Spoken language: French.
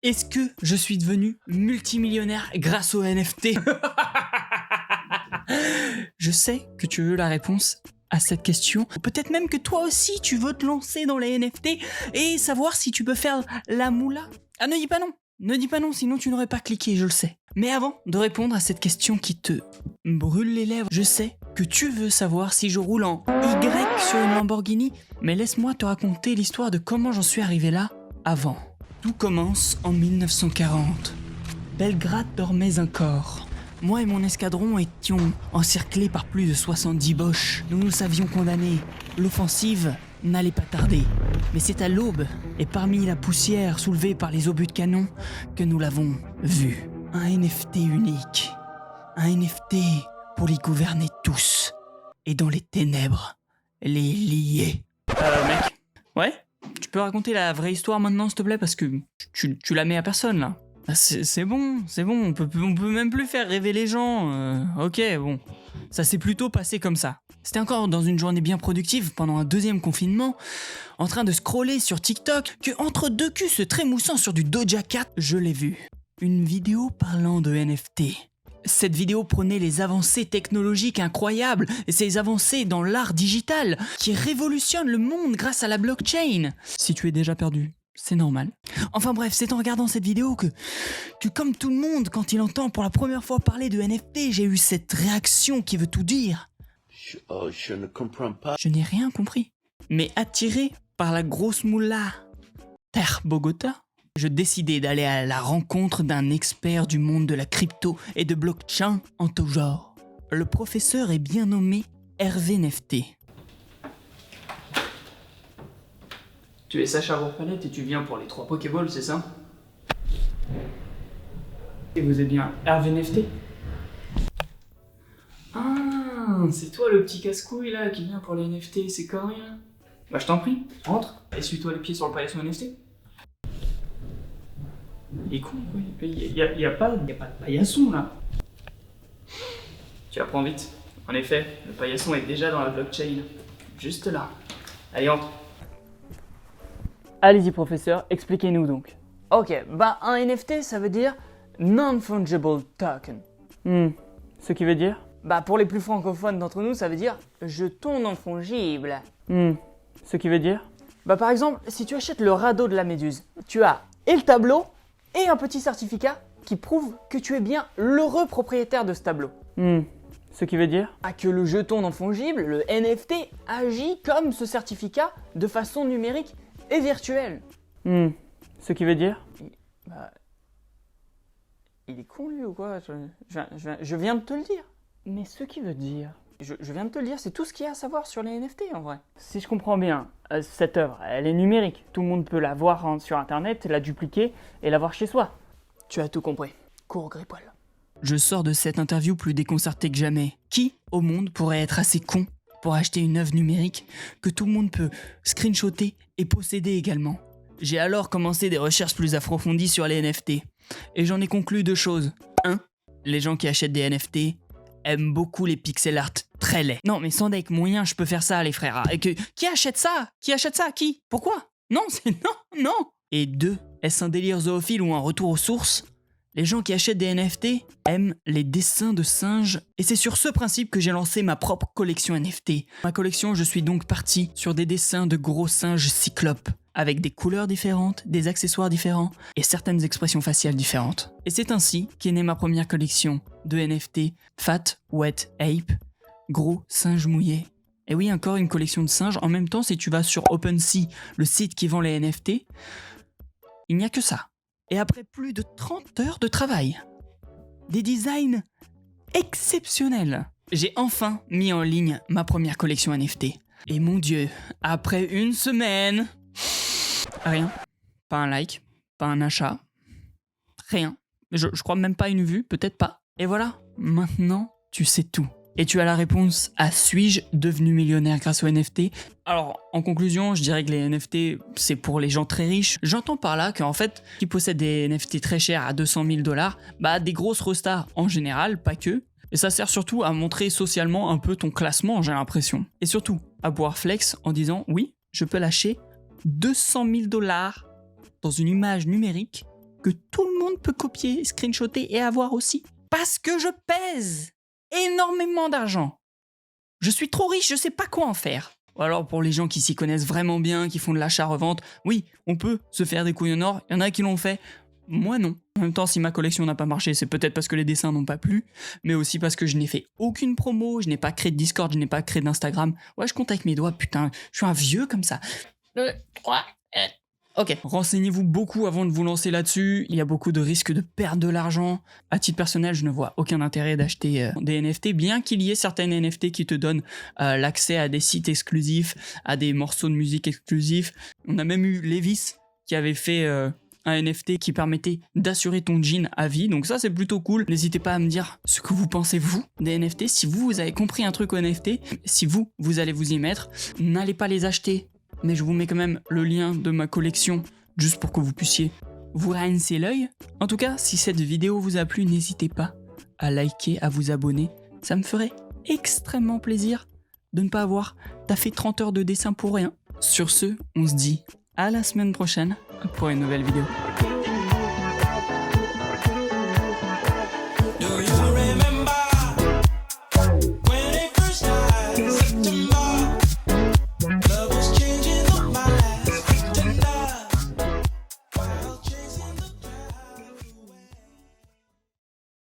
Est-ce que je suis devenu multimillionnaire grâce aux NFT? Je sais que tu veux la réponse à cette question. Peut-être même que toi aussi tu veux te lancer dans les NFT et savoir si tu peux faire la moula. Ah, ne dis pas non. Ne dis pas non, sinon tu n'aurais pas cliqué, je le sais. Mais avant de répondre à cette question qui te brûle les lèvres, je sais que tu veux savoir si je roule en Y sur une Lamborghini, mais laisse-moi te raconter l'histoire de comment j'en suis arrivé là avant. Tout commence en 1940. Belgrade dormait un corps. Moi et mon escadron étions encerclés par plus de 70 boches. Nous nous savions condamnés. L'offensive n'allait pas tarder. Mais c'est à l'aube, et parmi la poussière soulevée par les obus de canon, que nous l'avons vu. Un NFT unique. Un NFT pour les gouverner tous. Et dans les ténèbres, les lier. Mec. Ouais? Tu peux raconter la vraie histoire maintenant, s'il te plaît, parce que tu la mets à personne, là. C'est bon, on peut même plus faire rêver les gens. Ok, bon. Ça s'est plutôt passé comme ça. C'était encore dans une journée bien productive, pendant un deuxième confinement, en train de scroller sur TikTok, que entre deux culs se trémoussant sur du Doja Cat, je l'ai vu. Une vidéo parlant de NFT. Cette vidéo prenait les avancées technologiques incroyables et ces avancées dans l'art digital qui révolutionnent le monde grâce à la blockchain. Si tu es déjà perdu, c'est normal. Enfin bref, c'est en regardant cette vidéo que comme tout le monde, quand il entend pour la première fois parler de NFT, j'ai eu cette réaction qui veut tout dire. Je ne comprends pas. Je n'ai rien compris. Mais attiré par la grosse moula Terre Bogota, je décidai d'aller à la rencontre d'un expert du monde de la crypto et de blockchain en tout genre. Le professeur est bien nommé Hervé Nefté. Tu es Sacha Roupalette et tu viens pour les 3 Pokéballs, c'est ça? Et vous êtes bien Hervé Nefté? Ah, c'est toi le petit casse-couille là qui vient pour les NFT, c'est coréen. Bah je t'en prie, rentre, essuie-toi les pieds sur le paillasson NFT. Il est con, quoi. Il y a pas de paillasson là. Tu apprends vite. En effet, le paillasson est déjà dans la blockchain. Juste là. Allez, entre. Allez-y professeur, expliquez-nous donc. Ok, bah un NFT ça veut dire Non-Fungible Token. Ce qui veut dire? Bah pour les plus francophones d'entre nous ça veut dire jeton non fongible. Ce qui veut dire? Bah par exemple, si tu achètes le radeau de la Méduse, tu as et le tableau et un petit certificat qui prouve que tu es bien l'heureux propriétaire de ce tableau. Ce qui veut dire? Ah, que le jeton non fongible, le NFT, agit comme ce certificat de façon numérique et virtuelle. Ce qui veut dire? Il est con lui ou quoi? Je viens de te le dire. Mais ce qui veut dire? Je viens de te le dire, c'est tout ce qu'il y a à savoir sur les NFT en vrai. Si je comprends bien, cette œuvre, elle est numérique. Tout le monde peut la voir sur internet, la dupliquer et la voir chez soi. Tu as tout compris. Cours au grippoil. Je sors de cette interview plus déconcerté que jamais. Qui au monde pourrait être assez con pour acheter une œuvre numérique que tout le monde peut screenshotter et posséder également? J'ai alors commencé des recherches plus approfondies sur les NFT. Et j'en ai conclu 2 choses. 1. Les gens qui achètent des NFT aiment beaucoup les pixel art très laids. Non mais sans deck moyen je peux faire ça les frères. Et qui achète ça? Qui achète ça? Qui? Pourquoi? Non, c'est non. Et 2. Est-ce un délire zoophile ou un retour aux sources? Les gens qui achètent des NFT aiment les dessins de singes. Et c'est sur ce principe que j'ai lancé ma propre collection NFT. Ma collection, je suis donc parti sur des dessins de gros singes cyclopes, avec des couleurs différentes, des accessoires différents et certaines expressions faciales différentes. Et c'est ainsi qu'est née ma première collection de NFT, Fat Wet Ape, gros singe mouillé. Et oui, encore une collection de singes. En même temps, si tu vas sur OpenSea, le site qui vend les NFT, il n'y a que ça. Et après plus de 30 heures de travail, des designs exceptionnels, j'ai enfin mis en ligne ma première collection NFT. Et mon Dieu, après une semaine, rien. Pas un like, pas un achat, rien. Je crois même pas une vue, peut-être pas. Et voilà, maintenant, tu sais tout. Et tu as la réponse à suis-je devenu millionnaire grâce aux NFT? Alors, en conclusion, je dirais que les NFT, c'est pour les gens très riches. J'entends par là qu'en fait, qui possèdent des NFT très chers à 200 000 $, bah des grosses restars en général, pas que. Et ça sert surtout à montrer socialement un peu ton classement, j'ai l'impression. Et surtout, à pouvoir flex en disant, oui, je peux lâcher 200 000 $ dans une image numérique que tout le monde peut copier, screenshotter et avoir aussi. Parce que je pèse énormément d'argent. Je suis trop riche, je sais pas quoi en faire. Ou alors pour les gens qui s'y connaissent vraiment bien, qui font de l'achat-revente, oui, on peut se faire des couilles en or, il y en a qui l'ont fait, moi non. En même temps, si ma collection n'a pas marché, c'est peut-être parce que les dessins n'ont pas plu, mais aussi parce que je n'ai fait aucune promo, je n'ai pas créé de Discord, je n'ai pas créé d'Instagram. Ouais, je compte avec mes doigts, putain, je suis un vieux comme ça. 2, 3, 4... Ok, renseignez-vous beaucoup avant de vous lancer là-dessus, il y a beaucoup de risques de perdre de l'argent. À titre personnel, je ne vois aucun intérêt d'acheter des NFT, bien qu'il y ait certaines NFT qui te donnent l'accès à des sites exclusifs, à des morceaux de musique exclusifs. On a même eu Levis qui avait fait un NFT qui permettait d'assurer ton jean à vie, donc ça c'est plutôt cool. N'hésitez pas à me dire ce que vous pensez vous des NFT, si vous avez compris un truc au NFT, si vous allez vous y mettre, n'allez pas les acheter. Mais je vous mets quand même le lien de ma collection, juste pour que vous puissiez vous rincer l'œil. En tout cas, si cette vidéo vous a plu, n'hésitez pas à liker, à vous abonner. Ça me ferait extrêmement plaisir de ne pas avoir taffé 30 heures de dessin pour rien. Sur ce, on se dit à la semaine prochaine pour une nouvelle vidéo.